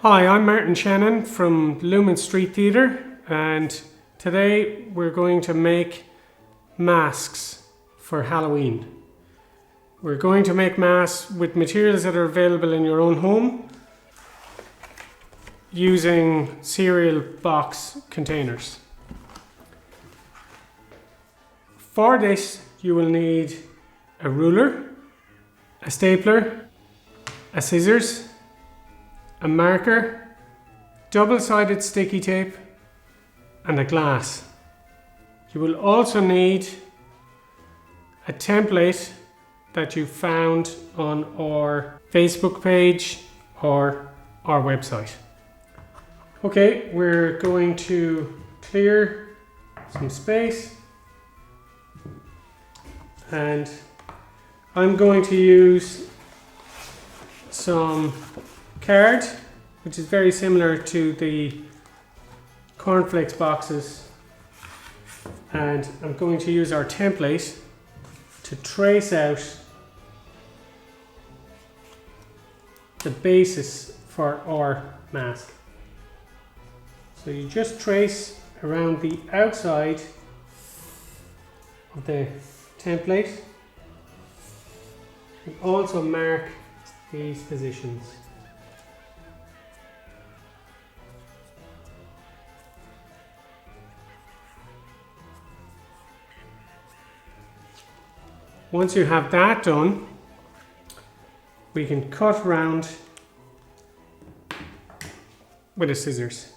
Hi, I'm Martin Shannon from Lumen Street Theatre, and today we're going to make masks for Halloween. We're going to make masks with materials that are available in your own home using cereal box containers. For this, you will need a ruler, a stapler, a scissors, a marker, double-sided sticky tape, and a glass. You will also need a template that you found on our Facebook page or our website. Okay, we're going to clear some space, and I'm going to use some card, which is very similar to the cornflakes boxes, and I'm going to use our template to trace out the basis for our mask. So you just trace around the outside of the template and also mark these positions. Once you have that done, we can cut around with a scissors.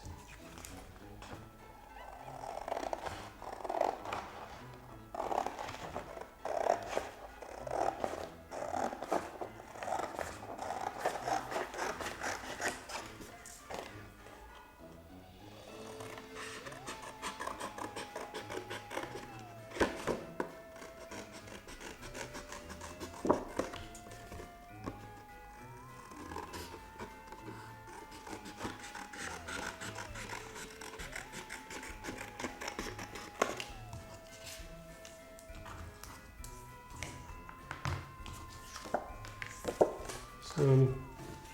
So I'm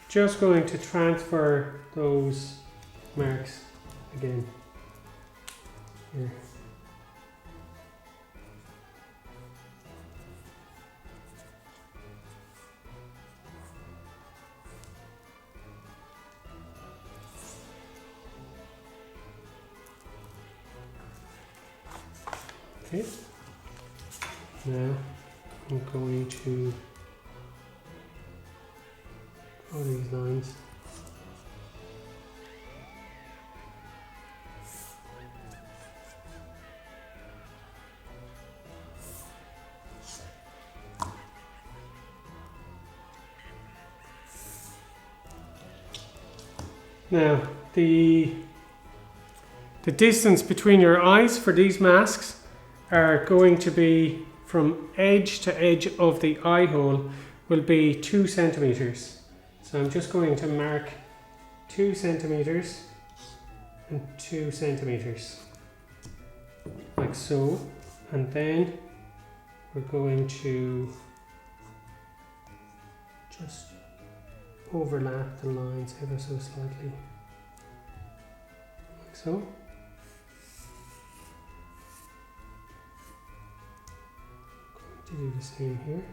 just going to transfer those marks again here. Okay, now I'm going to draw these lines. Now, the distance between your eyes for these masks are going to be from edge to edge of the eye hole will be 2 centimeters. So I'm just going to mark 2 centimeters and 2 centimeters, like so, and then we're going to just overlap the lines ever so slightly, like so. I'm going to do the same here.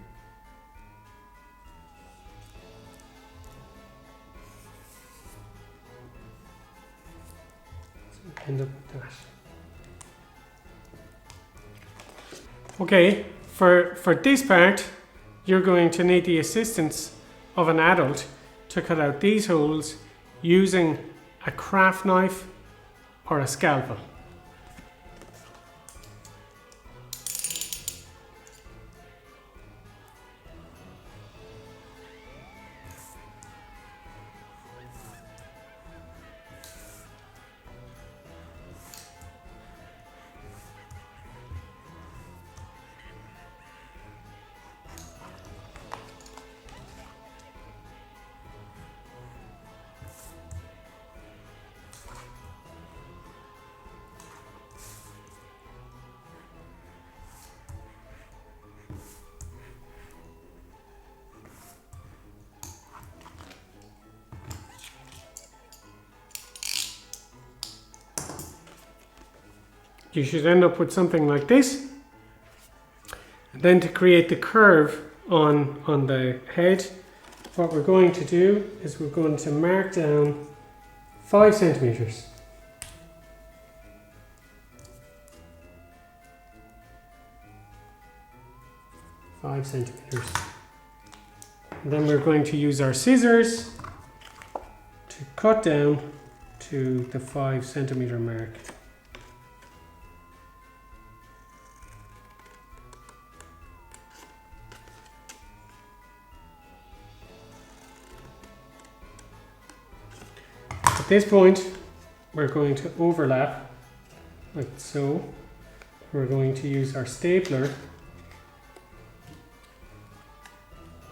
So end up with that. Okay, for this part, you're going to need the assistance of an adult to cut out these holes using a craft knife or a scalpel. you should end up with something like this. And then to create the curve on the head, what we're going to do is we're going to mark down 5 centimeters. And then we're going to use our scissors to cut down to the 5 centimeter mark. At this point, we're going to overlap like so. We're going to use our stapler.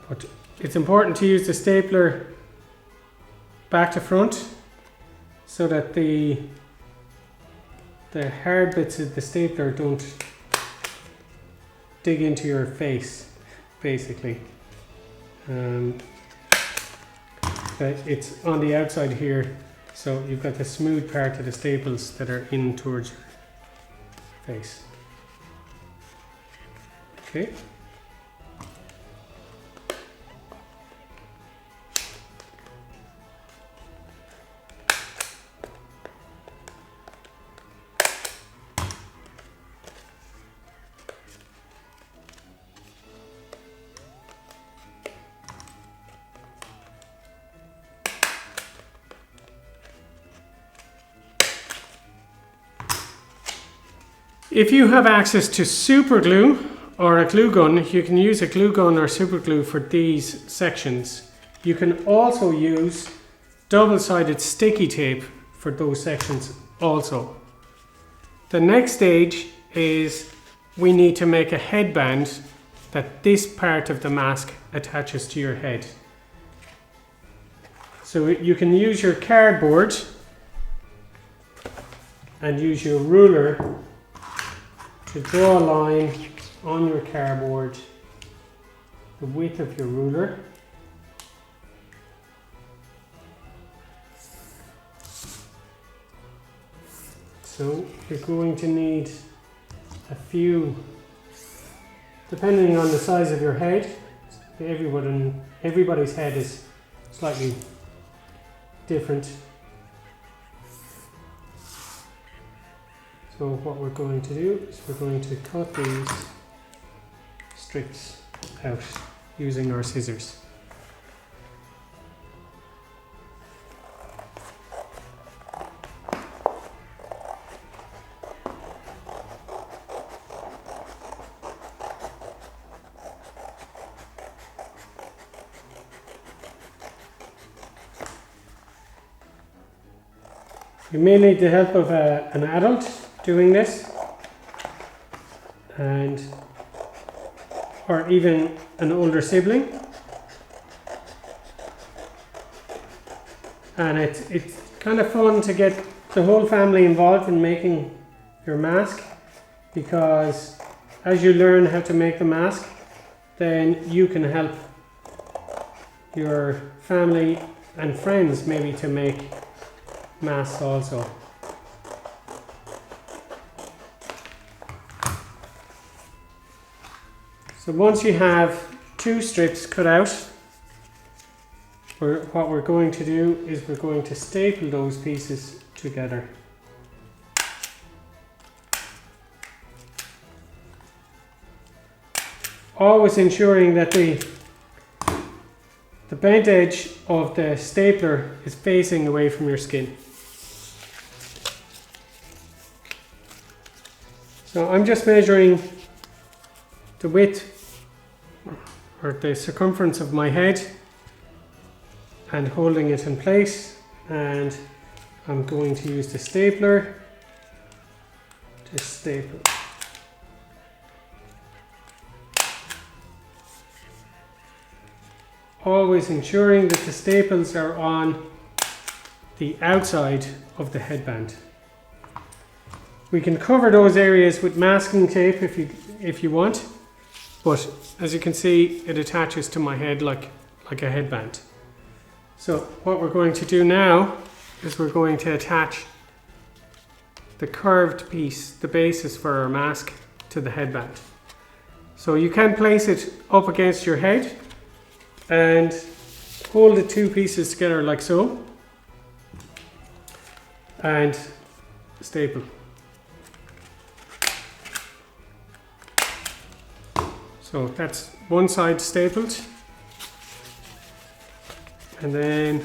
But it's important to use the stapler back to front so that the hard bits of the stapler don't dig into your face, basically. But it's on the outside here, so you've got the smooth part of the staples that are in towards your face. Okay. If you have access to super glue or a glue gun, you can use a glue gun or super glue for these sections. You can also use double-sided sticky tape for those sections also. The next stage is we need to make a headband that this part of the mask attaches to your head. So you can use your cardboard and use your ruler to draw a line on your cardboard, the width of your ruler. So you're going to need a few, depending on the size of your head. Everybody's head is slightly different. So what we're going to do is we're going to cut these strips out using our scissors. You may need the help of an adult doing this, or even an older sibling, and it's kind of fun to get the whole family involved in making your mask, because as you learn how to make the mask, then you can help your family and friends maybe to make masks also. So once you have 2 strips cut out, what we're going to do is we're going to staple those pieces together. Always ensuring that the bent edge of the stapler is facing away from your skin. So I'm just measuring the width or the circumference of my head and holding it in place, and I'm going to use the stapler to staple. Always ensuring that the staples are on the outside of the headband. We can cover those areas with masking tape if you want, but as you can see, it attaches to my head like a headband. So what we're going to do now is we're going to attach the curved piece, the basis for our mask, to the headband. So you can place it up against your head and hold the two pieces together like so and staple. So that's one side stapled, and then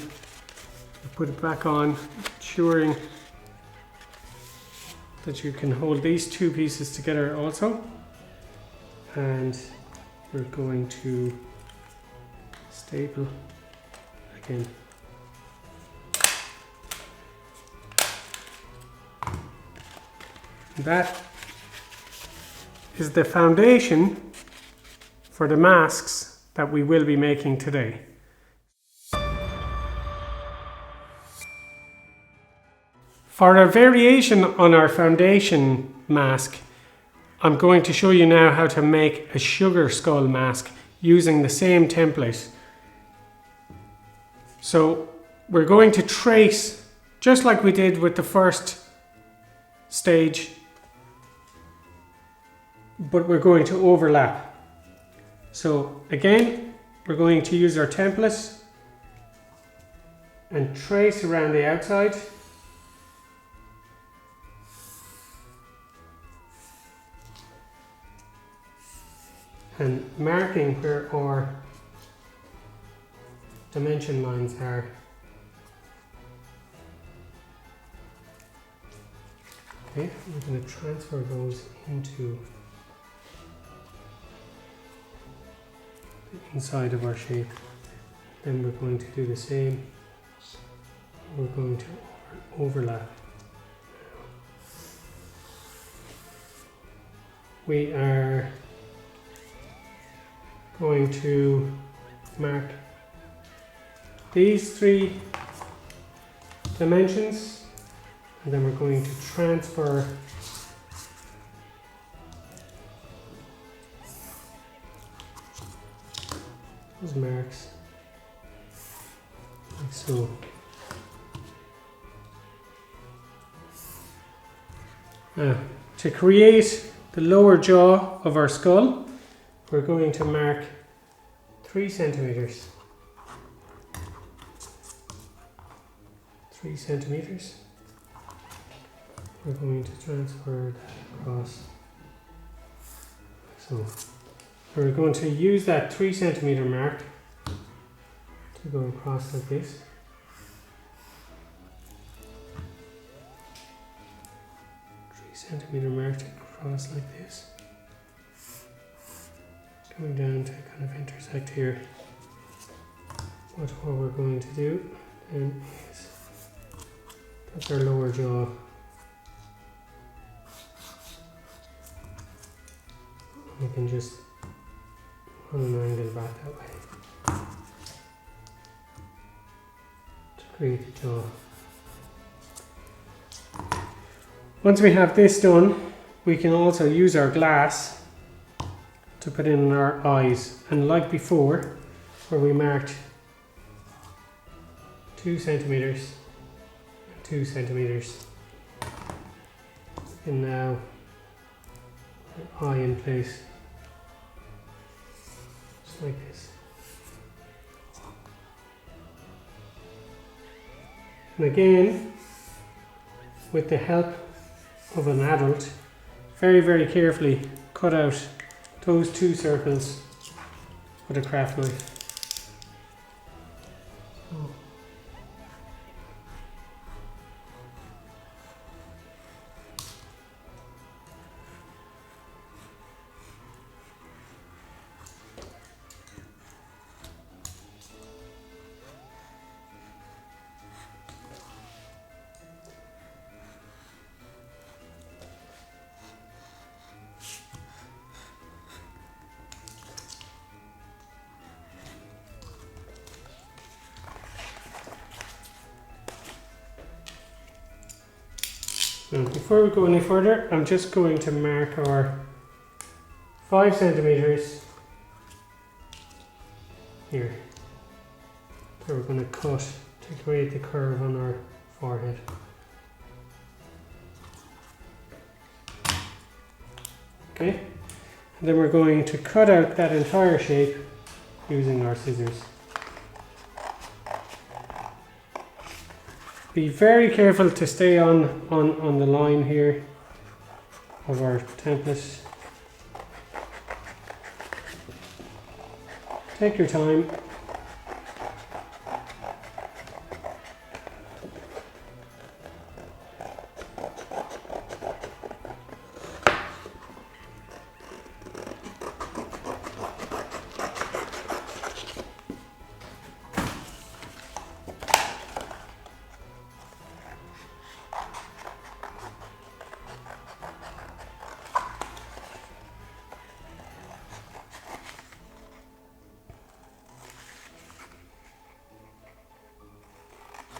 put it back on, ensuring that you can hold these two pieces together also. And we're going to staple again. That is the foundation for the masks that we will be making today. For a variation on our foundation mask, I'm going to show you now how to make a sugar skull mask using the same template. So we're going to trace, just like we did with the first stage, but we're going to overlap. So again, we're going to use our template and trace around the outside. And marking where our dimension lines are. Okay, we're going to transfer those into the inside of our shape. Then we're going to do the same. We're going to overlap. We are going to mark these three dimensions, and then we're going to transfer those marks like so. Now, to create the lower jaw of our skull, we're going to mark 3 centimeters. 3 centimeters. We're going to transfer that across. So we're going to use that 3 centimeter mark to go across like this. Centimeter mark to cross like this, going down to kind of intersect here. What we're going to do then is, that's our lower jaw. We can just run an angle back that way to create the jaw. Once we have this done, we can also use our glass to put in our eyes. And like before, where we marked 2 centimeters, 2 centimeters, and now put eye in place, just like this. And again, with the help of an adult, very, very carefully cut out those 2 circles with a craft knife. Now, before we go any further, I'm just going to mark our 5 centimeters here. So we're going to cut to create the curve on our forehead. Okay, and then we're going to cut out that entire shape using our scissors. Be very careful to stay on the line here of our template. Take your time.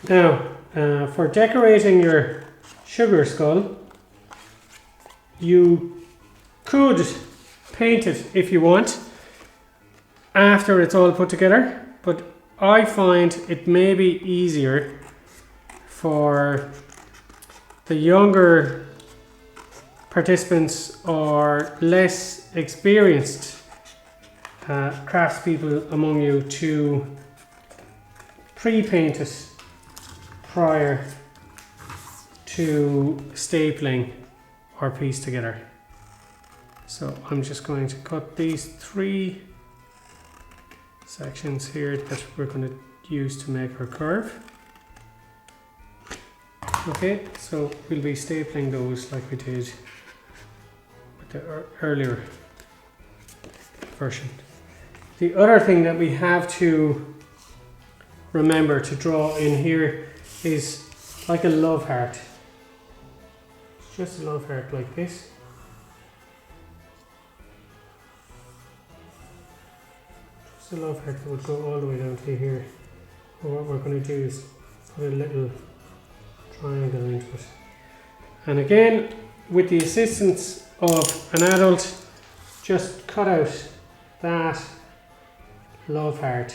Now, for decorating your sugar skull, you could paint it if you want after it's all put together, but I find it may be easier for the younger participants or less experienced craftspeople among you to pre-paint it prior to stapling or piece together. So I'm just going to cut these 3 sections here that we're going to use to make our curve. Okay, so we'll be stapling those like we did with the earlier version. The other thing that we have to remember to draw in here is like a love heart. It's just a love heart like this. Just a love heart that would go all the way down to here. And what we're going to do is put a little triangle into it. And again, with the assistance of an adult, just cut out that love heart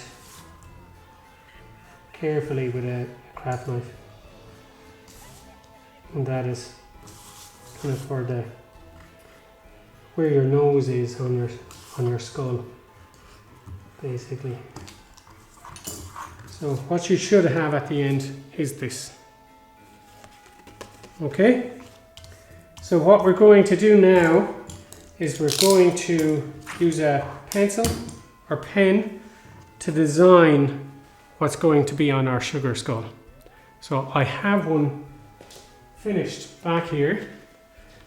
carefully with a craft knife, and that is kind of for the where your nose is on your skull, basically. So what you should have at the end is this. Okay, so what we're going to do now is we're going to use a pencil or pen to design what's going to be on our sugar skull. So I have one finished back here.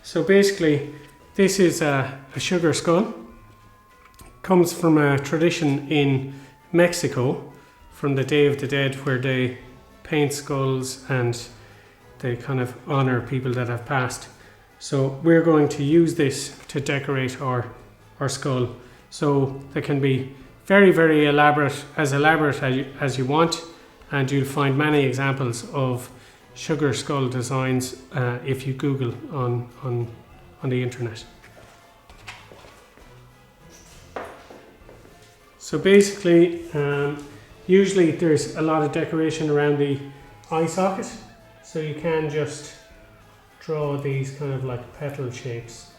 So basically this is a sugar skull. It comes from a tradition in Mexico from the Day of the Dead, where they paint skulls and they kind of honor people that have passed. So we're going to use this to decorate our skull. So they can be very, very elaborate as you want, and you'll find many examples of sugar skull designs if you Google on the internet. So basically, usually there's a lot of decoration around the eye socket, so you can just draw these kind of like petal shapes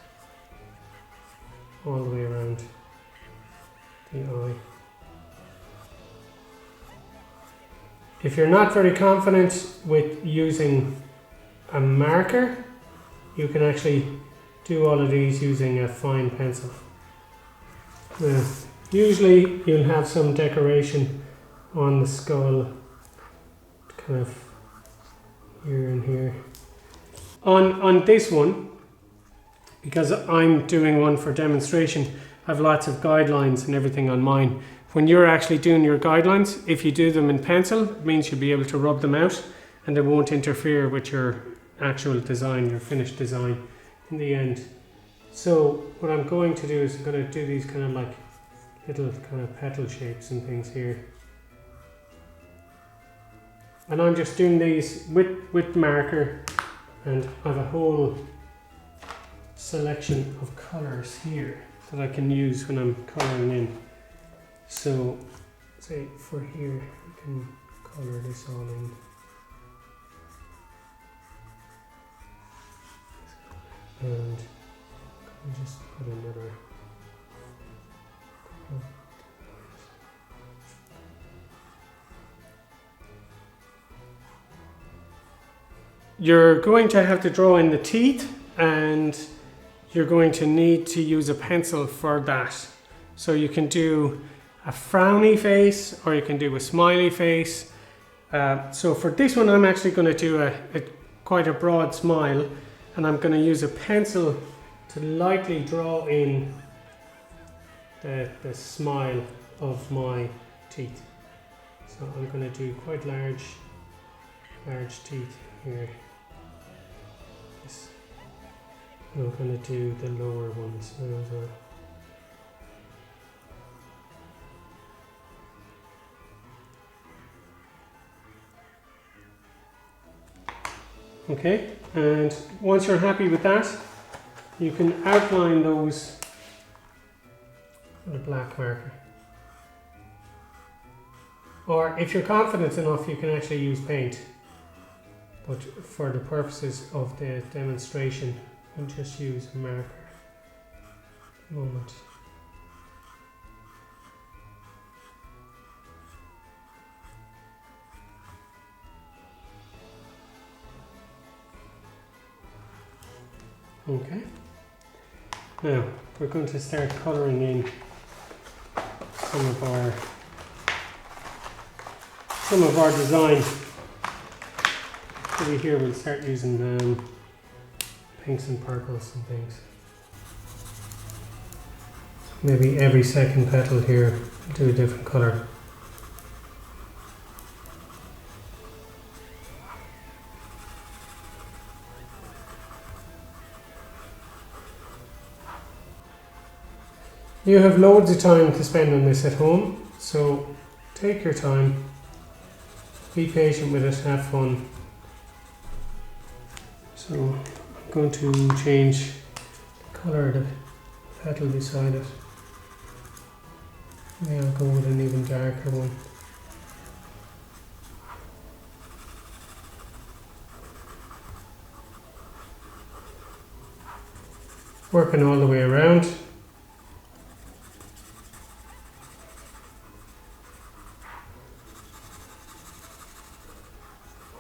all the way around the eye. If you're not very confident with using a marker, you can actually do all of these using a fine pencil. Now, usually you'll have some decoration on the skull, kind of here and here. On this one, because I'm doing one for demonstration, I have lots of guidelines and everything on mine. When you're actually doing your guidelines, if you do them in pencil, it means you'll be able to rub them out and they won't interfere with your actual design, your finished design in the end. So what I'm going to do is I'm going to do these kind of like little kind of petal shapes and things here. And I'm just doing these with marker, and I have a whole selection of colours here that I can use when I'm colouring in. So, say for here, we can colour this all in. And And just put another. You're going to have to draw in the teeth, and you're going to need to use a pencil for that. So you can do a frowny face or you can do a smiley face. So for this one I'm actually going to do quite a broad smile, and I'm going to use a pencil to lightly draw in the smile of my teeth. So I'm going to do quite large teeth here. I'm going to do the lower ones now as well. Okay, and once you're happy with that, you can outline those with a black marker. Or if you're confident enough, you can actually use paint. But for the purposes of the demonstration, I'll just use a marker at the moment. Okay. Now we're going to start colouring in some of our design. Over here we'll start using pinks and purples and things. Maybe every second petal here we'll do a different colour. You have loads of time to spend on this at home, so take your time, be patient with it, have fun. So I'm going to change the colour of the petal beside it. Maybe I'll go with an even darker one. Working all the way around.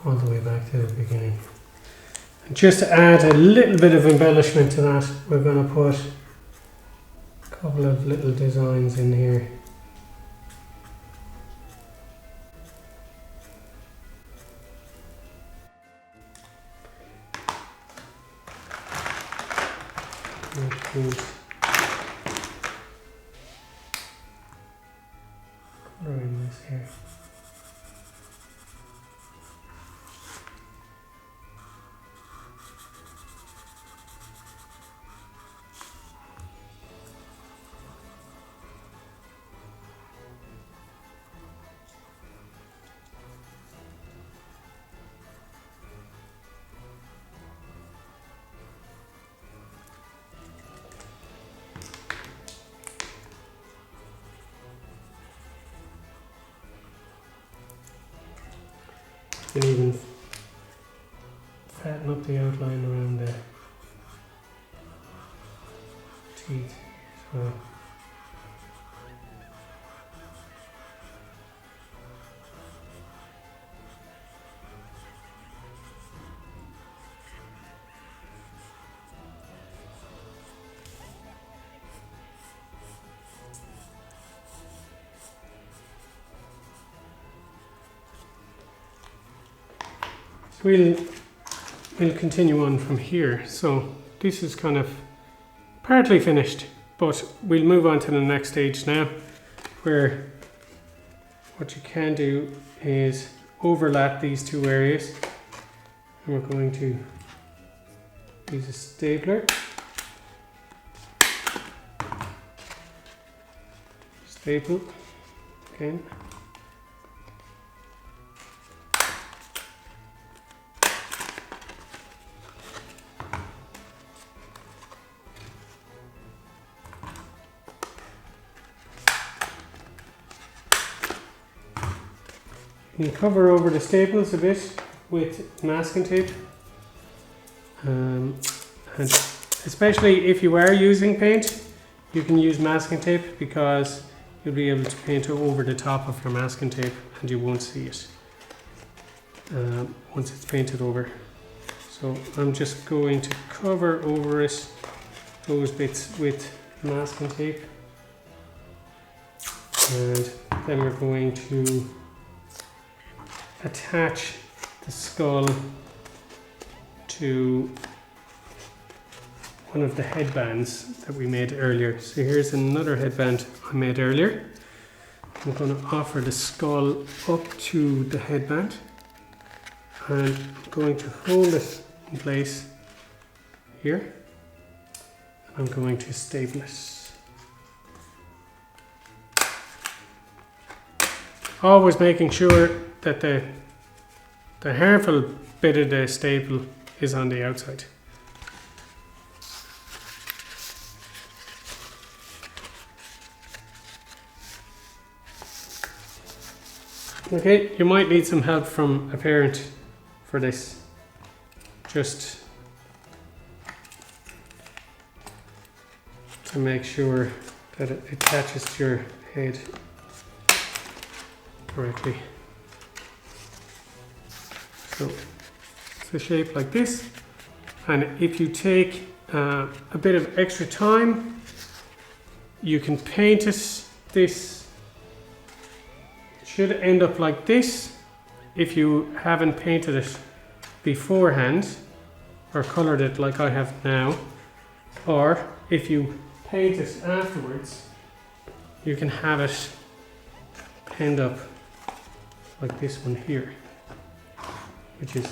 All the way back to the beginning. And just to add a little bit of embellishment to that, we're going to put a couple of little designs in here. Colouring this here. You can even fatten up the outline around the teeth as well. We'll continue on from here. So this is kind of partly finished, but we'll move on to the next stage now, where what you can do is overlap these two areas, and we're going to use a stapler. Staple again. You cover over the staples a bit with masking tape and especially if you are using paint, you can use masking tape because you'll be able to paint over the top of your masking tape and you won't see it once it's painted over. So I'm just going to cover over it, those bits with masking tape, and then we're going to attach the skull to one of the headbands that we made earlier. So here's another headband I made earlier. I'm going to offer the skull up to the headband, and I'm going to hold it in place here. I'm going to staple it. Always making sure that the harmful bit of the staple is on the outside. Okay, you might need some help from a parent for this. Just to make sure that it attaches to your head correctly. So it's a shape like this, and if you take a bit of extra time, you can paint it. This should end up like this if you haven't painted it beforehand or colored it like I have now, or if you paint it afterwards, you can have it end up like this one here, which is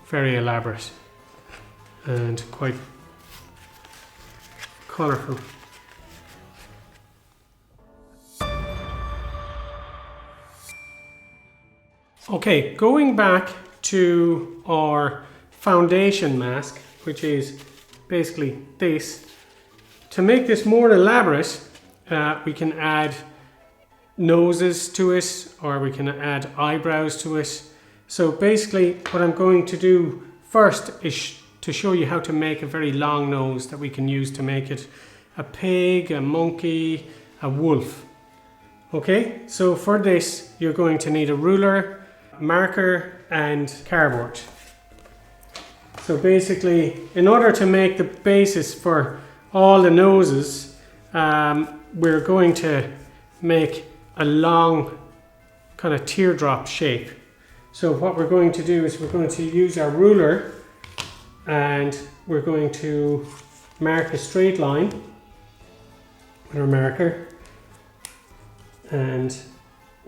very elaborate and quite colourful. Okay, going back to our foundation mask, which is basically this. To make this more elaborate, we can add noses to it, or we can add eyebrows to it. So basically what I'm going to do first is to show you how to make a very long nose that we can use to make it a pig, a monkey, a wolf. Okay, so for this you're going to need a ruler, marker and cardboard. So basically, in order to make the basis for all the noses, we're going to make a long kind of teardrop shape. So what we're going to do is we're going to use our ruler and we're going to mark a straight line with our marker, and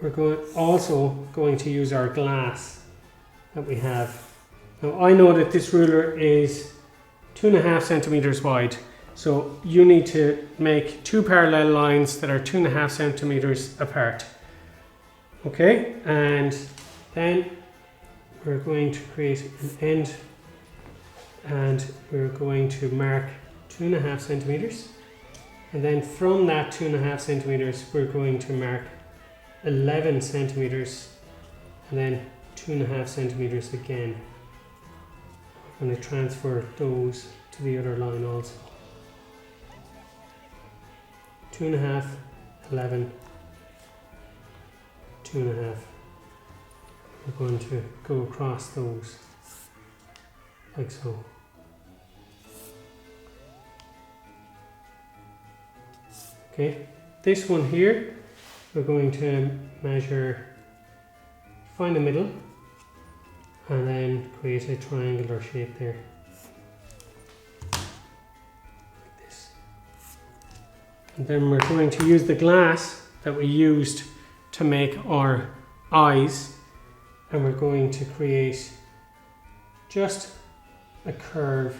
we're also going to use our glass that we have. Now I know that this ruler is 2.5 centimeters wide, so you need to make two parallel lines that are 2.5 centimeters apart. Okay, and then we're going to create an end, and we're going to mark 2.5 centimeters, and then from that 2.5 centimeters we're going to mark 11 centimeters, and then 2.5 centimeters again. I'm going to transfer those to the other line also. 2.5, 11, 2.5. We're going to go across those like so. Okay, this one here, we're going to measure, find the middle, and then create a triangular shape there. Like this. And then we're going to use the glass that we used to make our eyes, and we're going to create just a curve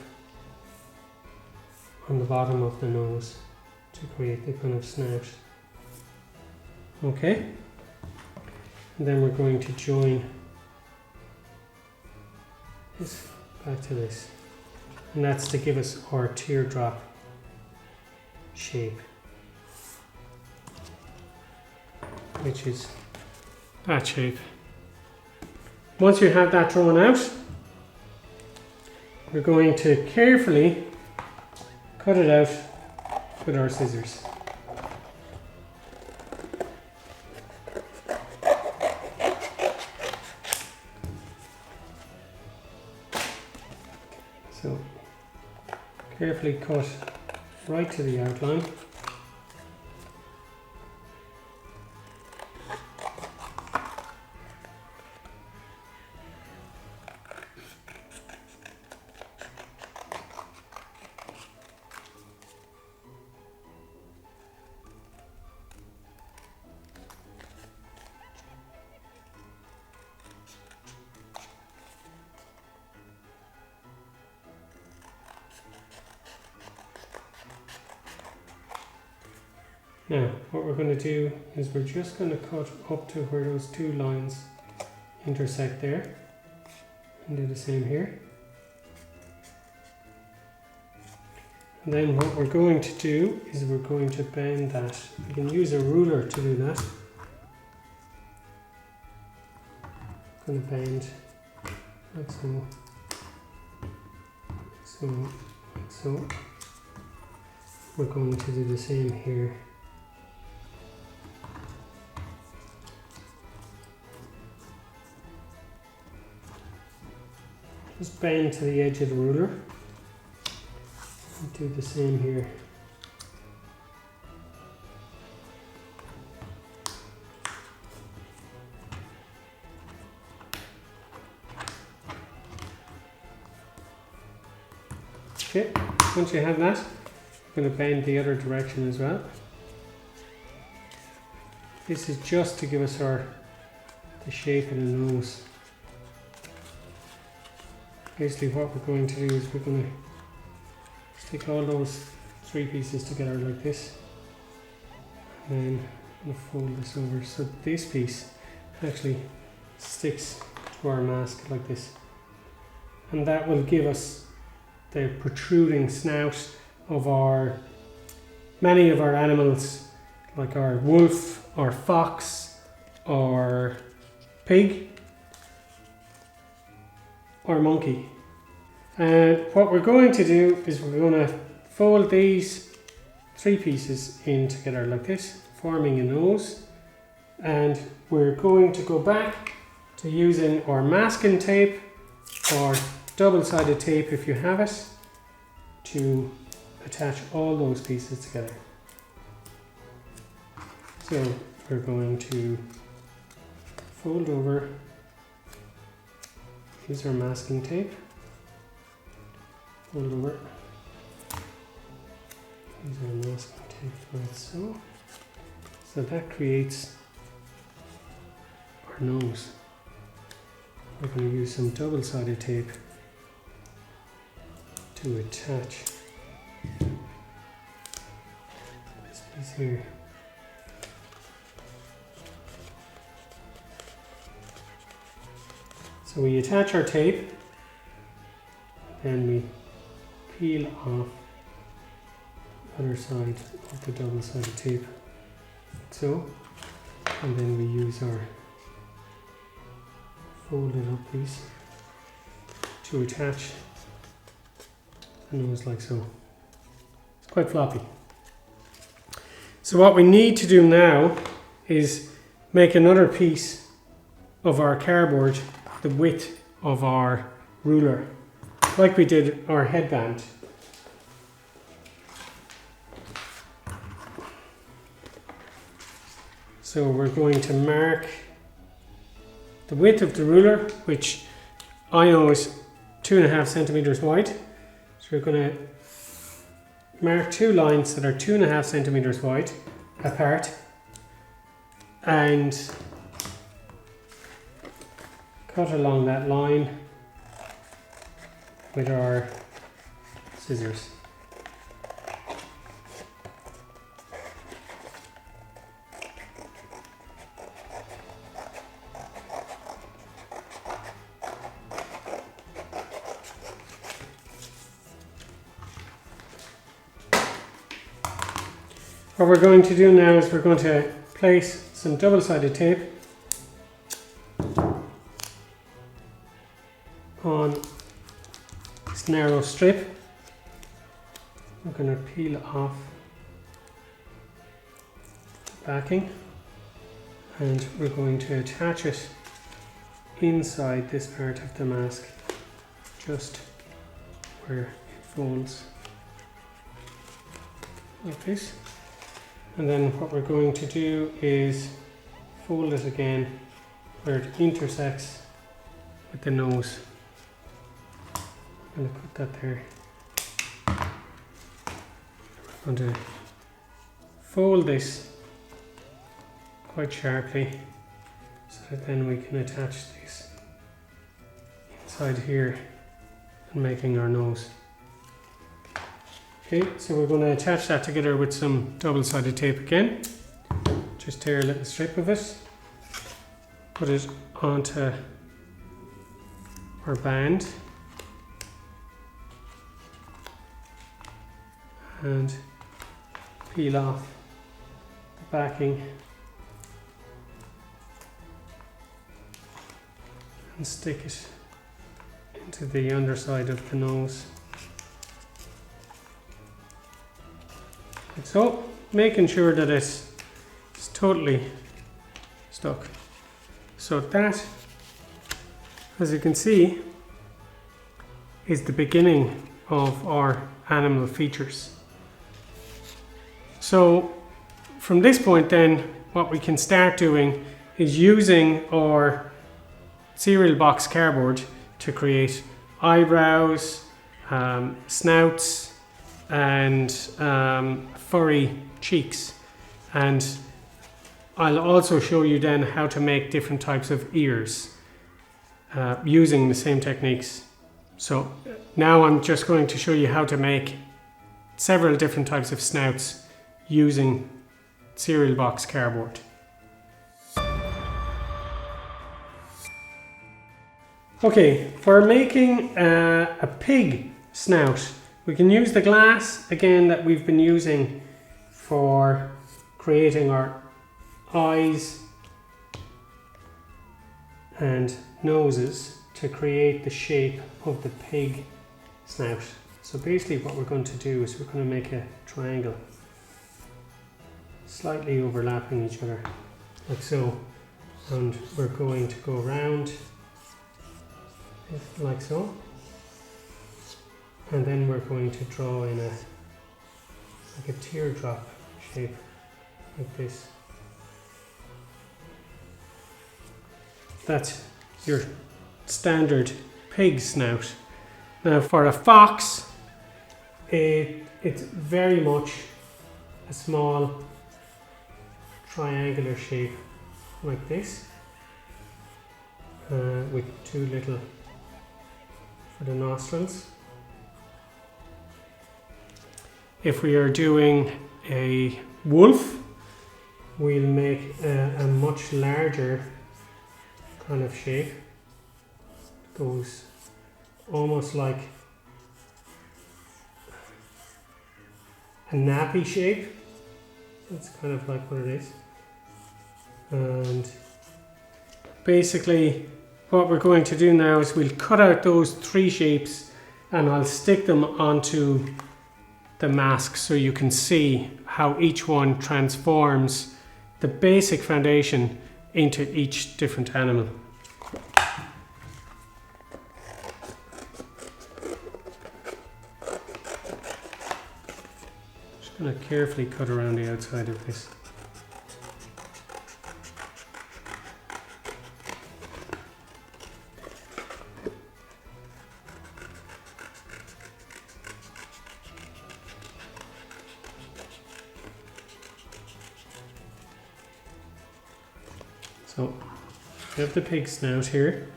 on the bottom of the nose to create the kind of snout. Okay, and then we're going to join this back to this, and that's to give us our teardrop shape, which is that shape. Once you have that drawn out, we're going to carefully cut it out with our scissors. So carefully cut right to the outline. Now, what we're going to do is we're just going to cut up to where those two lines intersect there, and do the same here. And then what we're going to do is we're going to bend that. We can use a ruler to do that. I'm going to bend like so, like so. We're going to do the same here. Just bend to the edge of the ruler and do the same here. Okay, once you have that, I'm going to bend the other direction as well. This is just to give us the shape of the nose. Basically what we're going to do is we're going to stick all those three pieces together like this, and then I'm going to fold this over so this piece actually sticks to our mask like this, and that will give us the protruding snout of many of our animals, like our wolf, or fox, or pig, or monkey. And what we're going to do is we're going to fold these three pieces in together like this, forming a nose, and we're going to go back to using our masking tape or double-sided tape if you have it, to attach all those pieces together. So we're going to fold over, use our masking tape, fold over, use our masking tape like so. So that creates our nose. We're going to use some double-sided tape to attach this piece here. So we attach our tape, and we peel off the other side of the double-sided tape, like so, and then we use our folded up piece to attach the nose like so. It's quite floppy. So what we need to do now is make another piece of our cardboard the width of our ruler, like we did our headband. So we're going to mark the width of the ruler, which I know is 2.5 centimeters wide. So we're going to mark two lines that are 2.5 centimeters wide apart, and cut along that line with our scissors. What we're going to do now is we're going to place some double-sided tape on this this narrow strip. We're going to peel off the backing, and we're going to attach it inside this part of the mask, just where it folds like this. And then what we're going to do is fold it again where it intersects with the nose. I'm going to put that there. I'm going to fold this quite sharply so that then we can attach this inside here and making our nose. Okay, so we're going to attach that together with some double-sided tape again. Just tear a little strip of it, put it onto our band, and peel off the backing and stick it into the underside of the nose. Like so, making sure that it's totally stuck. So that, as you can see, is the beginning of our animal features. So from this point then, what we can start doing is using our cereal box cardboard to create eyebrows, snouts, and furry cheeks. And I'll also show you then how to make different types of ears using the same techniques. So now I'm just going to show you how to make several different types of snouts using cereal box cardboard. Okay, for making a pig snout, we can use the glass again that we've been using for creating our eyes and noses to create the shape of the pig snout. So basically what we're going to do is we're going to make a triangle slightly overlapping each other like so, and we're going to go around it like so, and then we're going to draw in like a teardrop shape like this. That's your standard pig snout. Now for a fox, it's very much a small triangular shape like this, with two little for the nostrils. If we are doing a wolf, we'll make a much larger kind of shape. It goes almost like a nappy shape. That's kind of like what it is. And basically what we're going to do now is we'll cut out those three shapes and I'll stick them onto the mask so you can see how each one transforms the basic foundation into each different animal. Just going to carefully cut around the outside of this. So we have the pig snout here,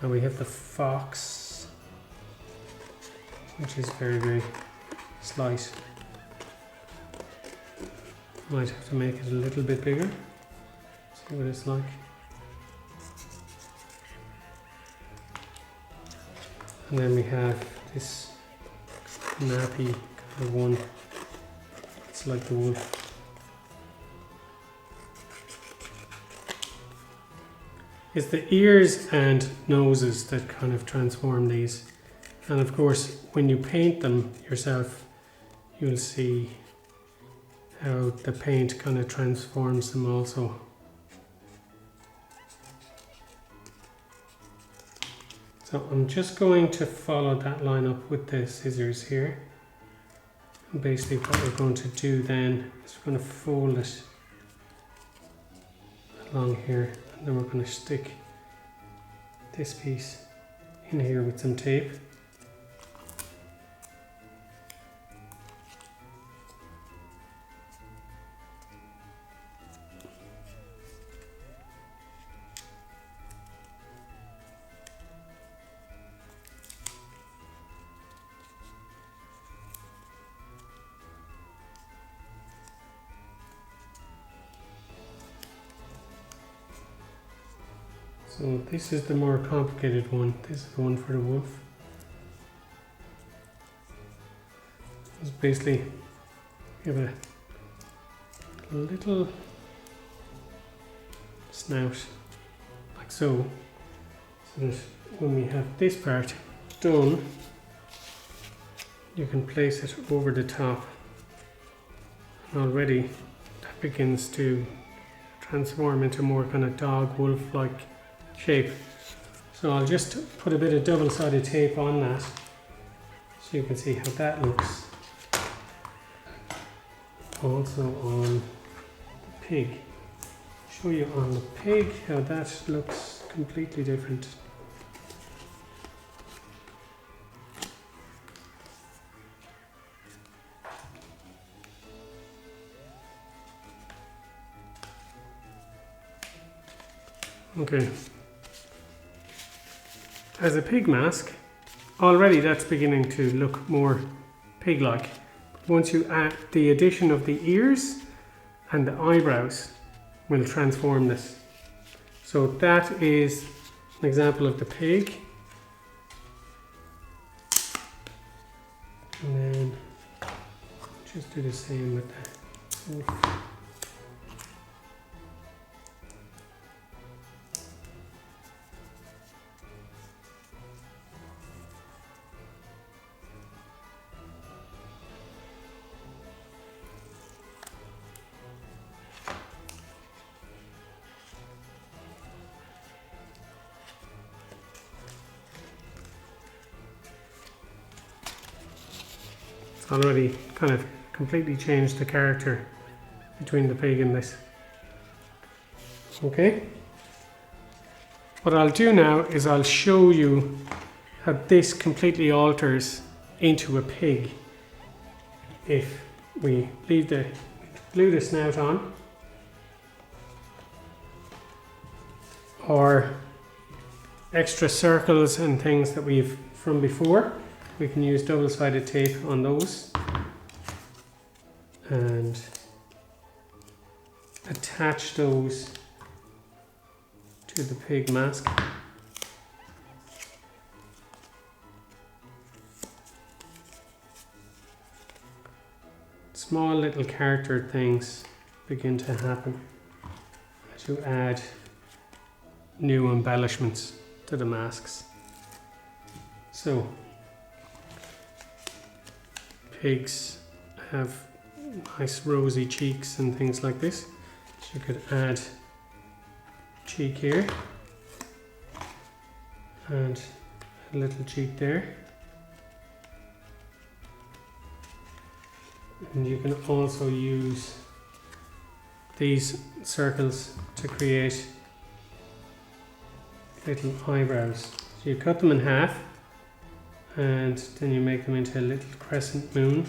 and we have the fox, which is very, very slight. Might have to make it a little bit bigger. See what it's like. And then we have this nappy kind of one. It's like the wolf. It's the ears and noses that kind of transform these. And of course, when you paint them yourself, you'll see how the paint kind of transforms them also. So I'm just going to follow that line up with the scissors here. And basically what we're going to do then is we're going to fold it along here, and then we're going to stick this piece in here with some tape. So this is the more complicated one. This is the one for the wolf. It's basically give it a little snout like so, so that when we have this part done, you can place it over the top, and already that begins to transform into more kind of dog wolf like shape. So I'll just put a bit of double-sided tape on that so you can see how that looks. Also on the pig. Show you on the pig how that looks completely different. Okay. As a pig mask, already that's beginning to look more pig-like. Once you add the addition of the ears and the eyebrows, will transform this. So that is an example of the pig. And then just do the same with the wolf. Already kind of completely changed the character between the pig and this. Okay. What I'll do now is I'll show you how this completely alters into a pig if we glue the snout on, or extra circles and things that we've from before. We can use double-sided tape on those and attach those to the pig mask. Small little character things begin to happen as you add new embellishments to the masks. So pigs have nice rosy cheeks and things like this. So you could add cheek here and a little cheek there. And you can also use these circles to create little eyebrows. So you cut them in half and then you make them into a little crescent moon.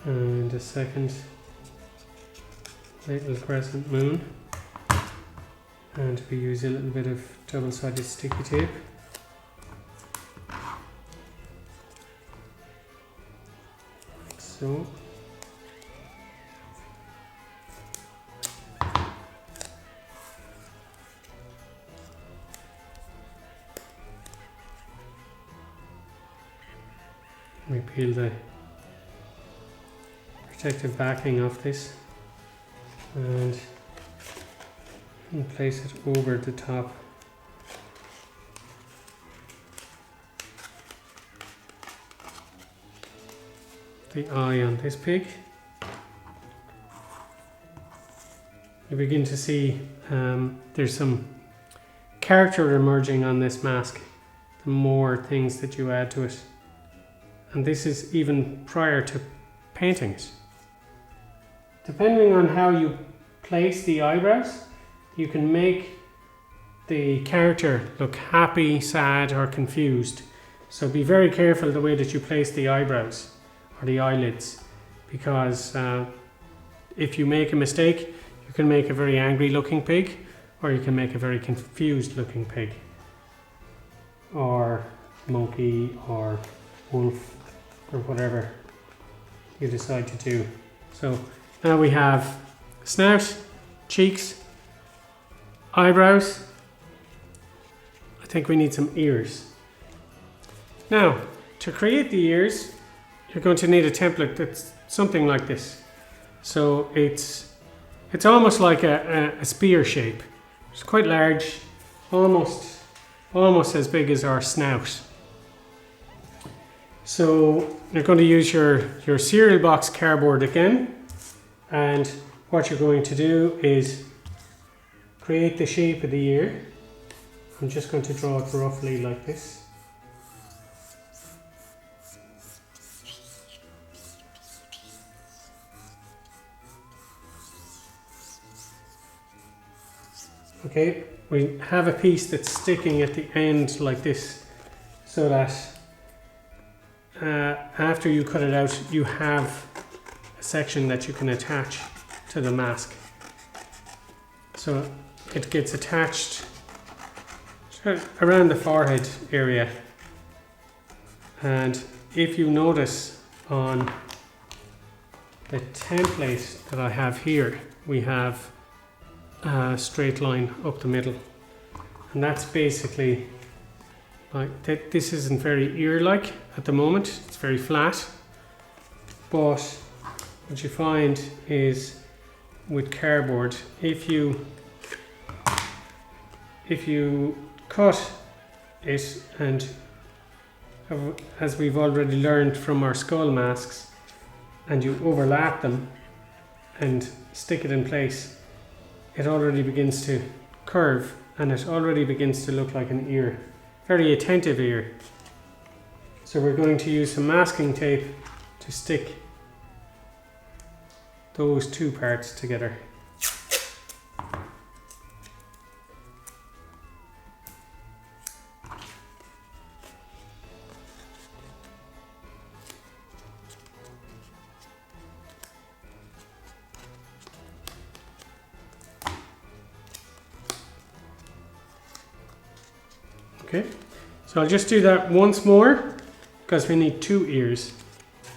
And a second little crescent moon. And we use a little bit of double-sided sticky tape. Like so. We peel the protective backing off this. and place it over the top. The eye on this pig. You begin to see there's some character emerging on this mask the more things that you add to it, and this is even prior to painting it. Depending on how you place the eyebrows, you can make the character look happy, sad, or confused. So be very careful the way that you place the eyebrows or the eyelids, because if you make a mistake, you can make a very angry looking pig, or you can make a very confused looking pig, or monkey, or wolf, or whatever you decide to do. So now we have snout, cheeks, eyebrows. I think we need some ears. Now, to create the ears, you're going to need a template that's something like this. So it's almost like a spear shape. It's quite large, almost as big as our snout. So you're going to use your cereal box cardboard again, and what you're going to do is create the shape of the ear. I'm just going to draw it roughly like this. Okay, we have a piece that's sticking at the end like this, so that after you cut it out, you have a section that you can attach to the mask. So it gets attached around the forehead area. And if you notice on the template that I have here, we have a straight line up the middle, and that's basically like that. This isn't very ear-like at the moment, it's very flat, but what you find is with cardboard, if you cut it, and as we've already learned from our skull masks, and you overlap them and stick it in place, it already begins to curve, and it already begins to look like an ear, very attentive ear. So we're going to use some masking tape to stick those two parts together. Okay, so I'll just do that once more because we need two ears.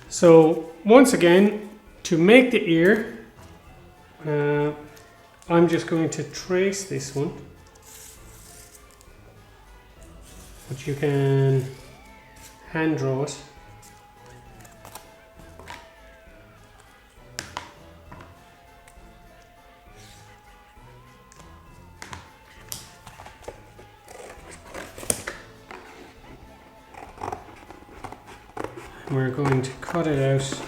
So once again, to make the ear, I'm just going to trace this one, but you can hand draw it. We're going to cut it out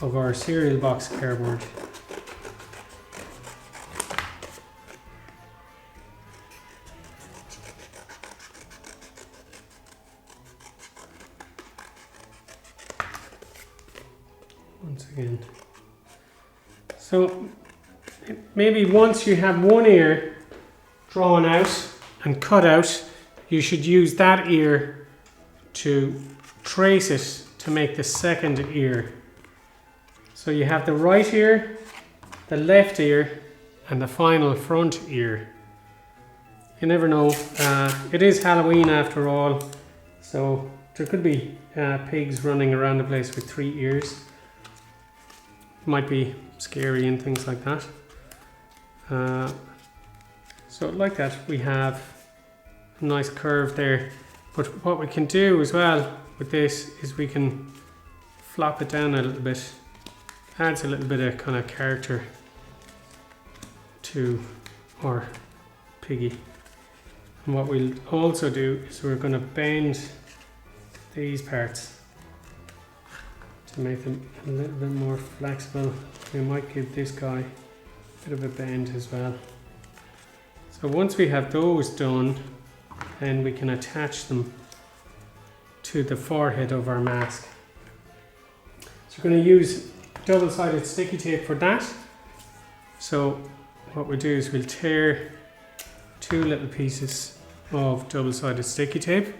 of our cereal box cardboard. Once again. So maybe once you have one ear drawn out and cut out, you should use that ear to trace it to make the second ear. So you have the right ear, the left ear, and the final front ear. You never know. It is Halloween after all, so there could be pigs running around the place with 3 ears. Might be scary and things like that. So like that, we have a nice curve there. But what we can do as well with this is we can flop it down a little bit. Adds a little bit of kind of character to our piggy. And what we'll also do is we're going to bend these parts to make them a little bit more flexible. We might give this guy a bit of a bend as well. So once we have those done, then we can attach them to the forehead of our mask. So we're going to use double-sided sticky tape for that. So what we'll do is we'll tear 2 little pieces of double-sided sticky tape,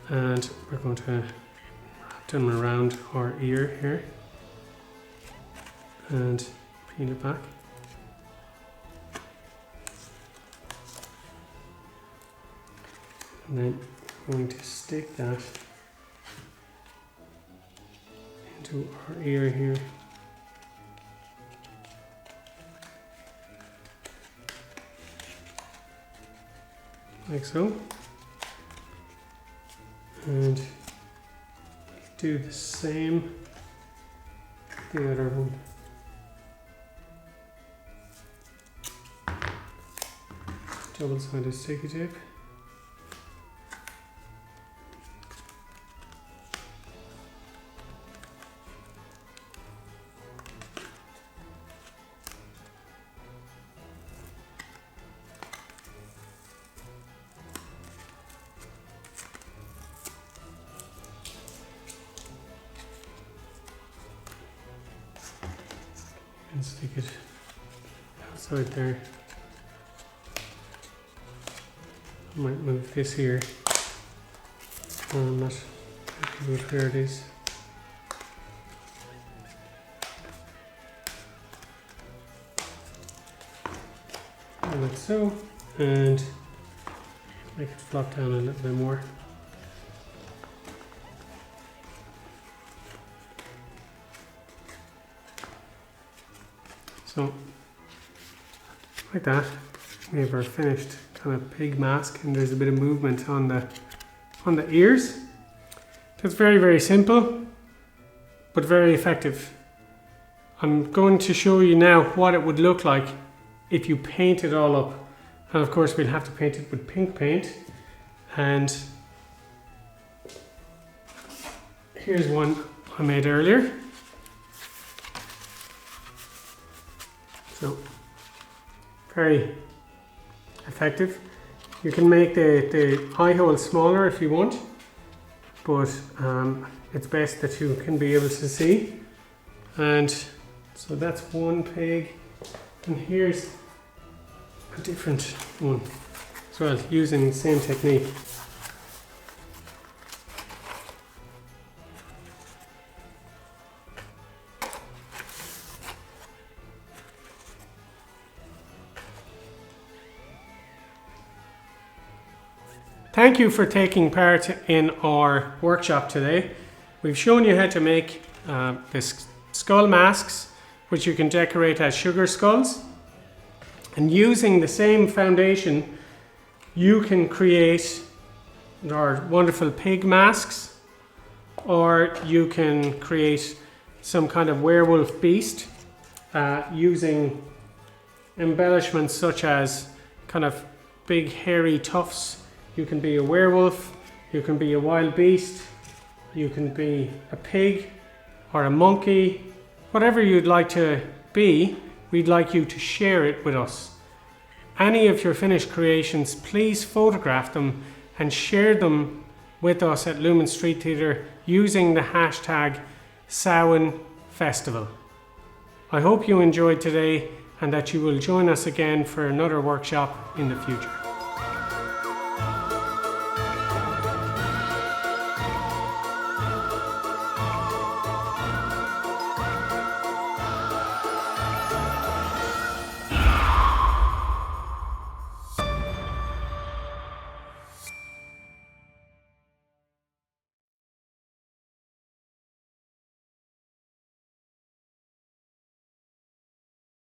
and we're going to wrap them around our ear here and peel it back. And then we're going to stick that into our ear here. Like so. And do the same with the other one. Double-sided sticky tape. And stick it outside there. I might move this here. I'm not happy with where it is. Like so, and make it flop down a little bit more. So, like that, we have our finished kind of pig mask, and there's a bit of movement on the ears. That's very, very simple, but very effective. I'm going to show you now what it would look like if you paint it all up. And of course we'll have to paint it with pink paint. And here's one I made earlier. So, very effective. You can make the eye hole smaller if you want, but it's best that you can be able to see. And so that's one pig, and here's a different one as well, using the same technique. Thank you for taking part in our workshop today. We've shown you how to make the skull masks, which you can decorate as sugar skulls. And using the same foundation, you can create our wonderful pig masks, or you can create some kind of werewolf beast using embellishments such as kind of big hairy tufts. You can be a werewolf, you can be a wild beast, you can be a pig or a monkey. Whatever you'd like to be, we'd like you to share it with us. Any of your finished creations, please photograph them and share them with us at Lumen Street Theatre using the hashtag Samhain Festival. I hope you enjoyed today and that you will join us again for another workshop in the future.